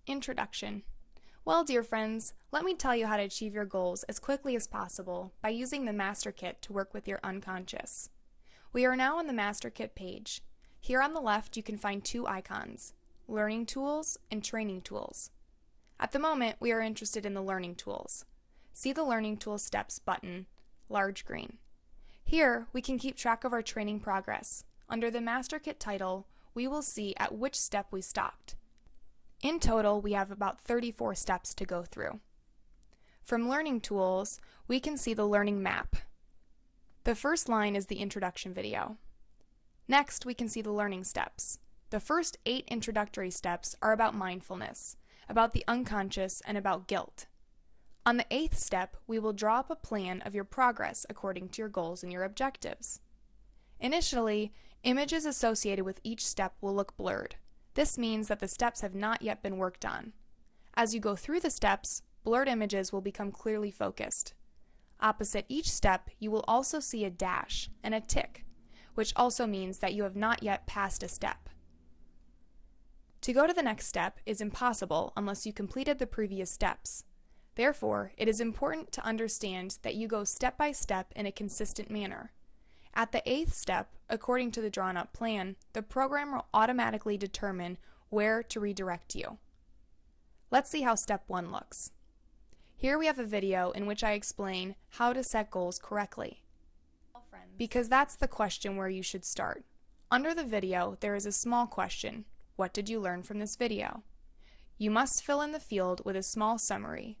Introduction. Well, dear friends, let me tell you how to achieve your goals as quickly as possible by using the Master Kit to work with your unconscious. We are now on the Master Kit page. Here on the left you can find two icons, Learning Tools and Training Tools. At the moment we are interested in the Learning Tools. See the Learning Tools Steps button, large green. Here we can keep track of our training progress. Under the Master Kit title, we will see at which step we stopped. In total, we have about 34 steps to go through. From Learning Tools, we can see the learning map. The first line is the introduction video. Next, we can see the learning steps. The first 8 introductory steps are about mindfulness, about the unconscious, and about guilt. On the 8th step, we will draw up a plan of your progress according to your goals and your objectives. Initially, images associated with each step will look blurred. This means that the steps have not yet been worked on. As you go through the steps, blurred images will become clearly focused. Opposite each step, you will also see a dash and a tick, which also means that you have not yet passed a step. To go to the next step is impossible unless you completed the previous steps. Therefore, it is important to understand that you go step by step in a consistent manner. At the 8th step, according to the drawn-up plan, the program will automatically determine where to redirect you. Let's see how step 1 looks. Here we have a video in which I explain how to set goals correctly, because that's the question where you should start. Under the video, there is a small question. What did you learn from this video? You must fill in the field with a small summary.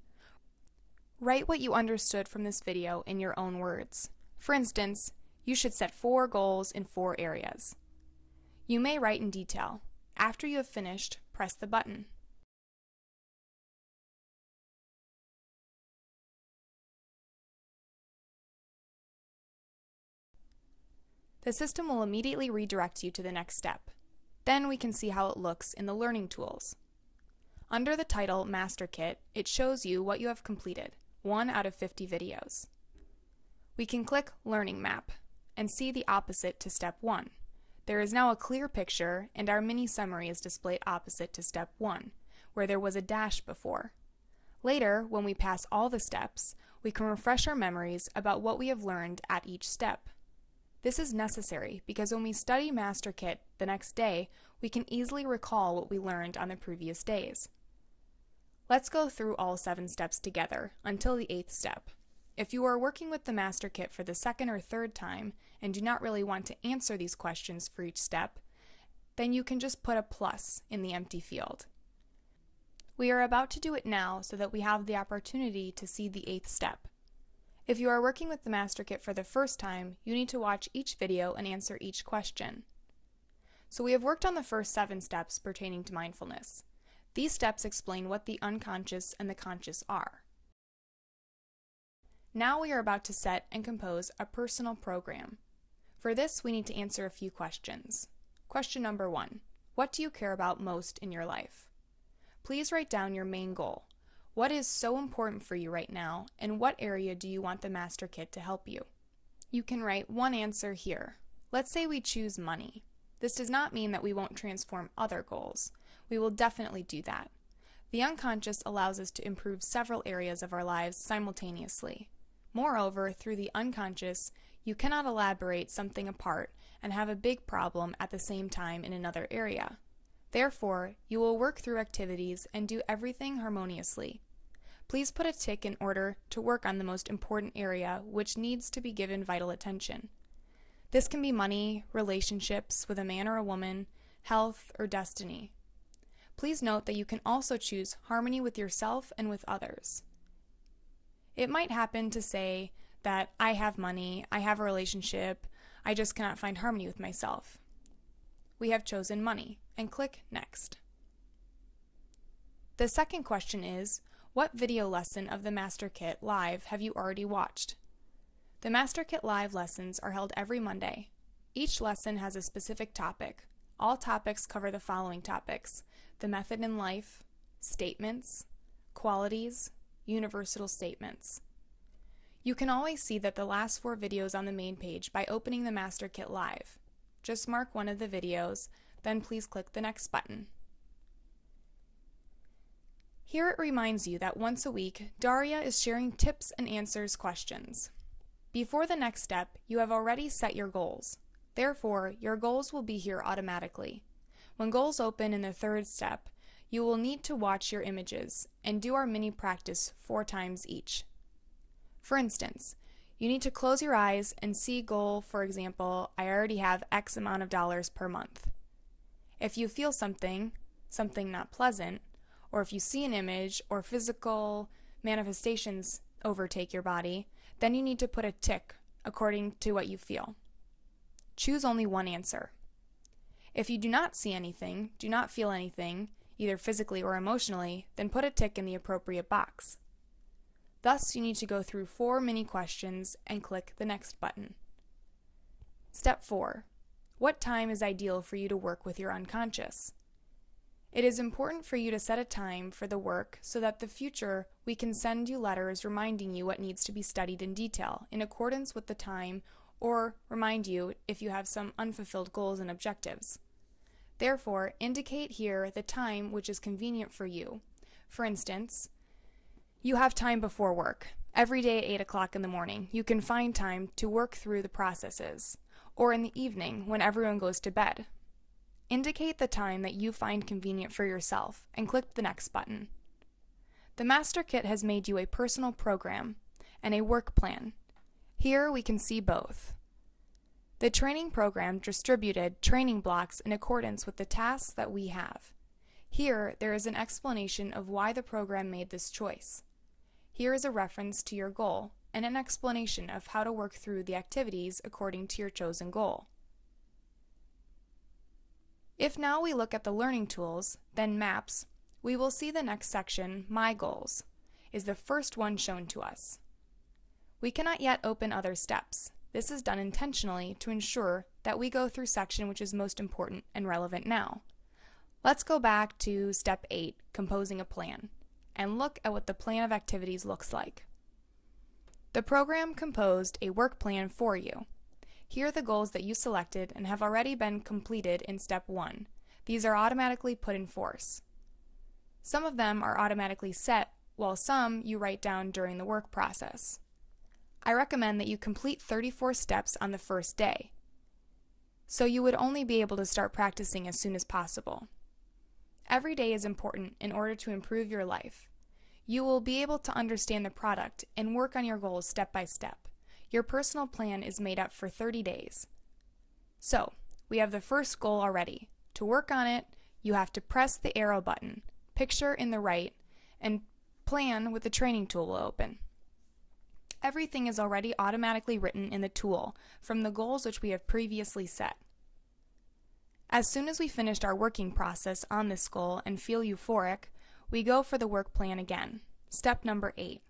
Write what you understood from this video in your own words. For instance, you should set 4 goals in 4 areas. You may write in detail. After you have finished, press the button. The system will immediately redirect you to the next step. Then we can see how it looks in the Learning Tools. Under the title Master Kit, it shows you what you have completed, 1 out of 50 videos. We can click Learning Map and see the opposite to step 1. There is now a clear picture and our mini summary is displayed opposite to step 1, where there was a dash before. Later, when we pass all the steps, we can refresh our memories about what we have learned at each step. This is necessary because when we study Master Kit the next day, we can easily recall what we learned on the previous days. Let's go through all 7 steps together until the 8th step. If you are working with the Master Kit for the 2nd or 3rd time and do not really want to answer these questions for each step, then you can just put a plus in the empty field. We are about to do it now so that we have the opportunity to see the 8th step. If you are working with the Master Kit for the first time, you need to watch each video and answer each question. So we have worked on the first 7 steps pertaining to mindfulness. These steps explain what the unconscious and the conscious are. Now we are about to set and compose a personal program. For this, we need to answer a few questions. Question number 1. What do you care about most in your life? Please write down your main goal. What is so important for you right now, and what area do you want the Master Kit to help you? You can write one answer here. Let's say we choose money. This does not mean that we won't transform other goals. We will definitely do that. The unconscious allows us to improve several areas of our lives simultaneously. Moreover, through the unconscious, you cannot elaborate something apart and have a big problem at the same time in another area. Therefore, you will work through activities and do everything harmoniously. Please put a tick in order to work on the most important area which needs to be given vital attention. This can be money, relationships with a man or a woman, health, or destiny. Please note that you can also choose harmony with yourself and with others. It might happen to say that I have money, I have a relationship, I just cannot find harmony with myself. We have chosen money, and click Next. The second question is, what video lesson of the Master Kit Live have you already watched? The Master Kit Live lessons are held every Monday. Each lesson has a specific topic. All topics cover the following topics: the method in life, statements, qualities, universal statements. You can always see that the last 4 videos on the main page by opening the Master Kit Live. Just mark one of the videos, then please click the next button. Here it reminds you that once a week, Daria is sharing tips and answers questions. Before the next step, you have already set your goals. Therefore, your goals will be here automatically. When goals open in the third step, you will need to watch your images and do our mini practice 4 times each. For instance, you need to close your eyes and see goal, for example, I already have X amount of dollars per month. If you feel something not pleasant, or if you see an image or physical manifestations overtake your body, then you need to put a tick according to what you feel. Choose only one answer. If you do not see anything, do not feel anything, either physically or emotionally, then put a tick in the appropriate box. Thus, you need to go through 4 mini questions and click the next button. Step 4. What time is ideal for you to work with your unconscious? It is important for you to set a time for the work so that in the future we can send you letters reminding you what needs to be studied in detail in accordance with the time, or remind you if you have some unfulfilled goals and objectives. Therefore, indicate here the time which is convenient for you. For instance, you have time before work. Every day at 8 o'clock in the morning, you can find time to work through the processes, or in the evening when everyone goes to bed. Indicate the time that you find convenient for yourself and click the next button. The Master Kit has made you a personal program and a work plan. Here we can see both. The training program distributed training blocks in accordance with the tasks that we have. Here there is an explanation of why the program made this choice. Here is a reference to your goal and an explanation of how to work through the activities according to your chosen goal. If now we look at the learning tools, then maps, we will see the next section, My Goals, is the first one shown to us. We cannot yet open other steps. This is done intentionally to ensure that we go through section which is most important and relevant now. Let's go back to step 8, composing a plan, and look at what the plan of activities looks like. The program composed a work plan for you. Here are the goals that you selected and have already been completed in step 1. These are automatically put in force. Some of them are automatically set, while some you write down during the work process. I recommend that you complete 34 steps on the first day, so you would only be able to start practicing as soon as possible. Every day is important in order to improve your life. You will be able to understand the product and work on your goals step by step. Your personal plan is made up for 30 days. So, we have the first goal already. To work on it, you have to press the arrow button, picture in the right, and plan with the training tool will open. Everything is already automatically written in the tool from the goals which we have previously set. As soon as we finished our working process on this goal and feel euphoric, we go for the work plan again. Step number 8.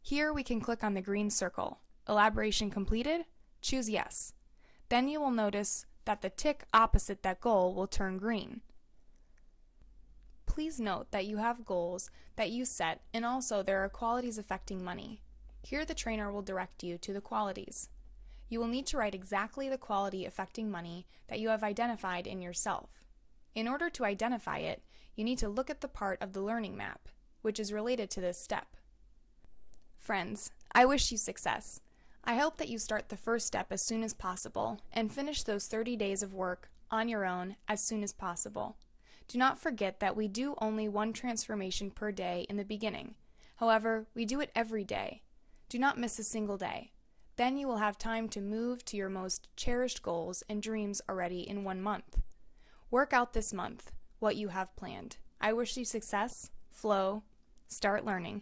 Here we can click on the green circle. Elaboration completed? Choose yes. Then you will notice that the tick opposite that goal will turn green. Please note that you have goals that you set, and also there are qualities affecting money. Here the trainer will direct you to the qualities. You will need to write exactly the quality affecting money that you have identified in yourself. In order to identify it, you need to look at the part of the learning map, which is related to this step. Friends, I wish you success. I hope that you start the first step as soon as possible and finish those 30 days of work on your own as soon as possible. Do not forget that we do only 1 transformation per day in the beginning. However, we do it every day. Do not miss a single day. Then you will have time to move to your most cherished goals and dreams already in 1 month. Work out this month what you have planned. I wish you success, flow, start learning.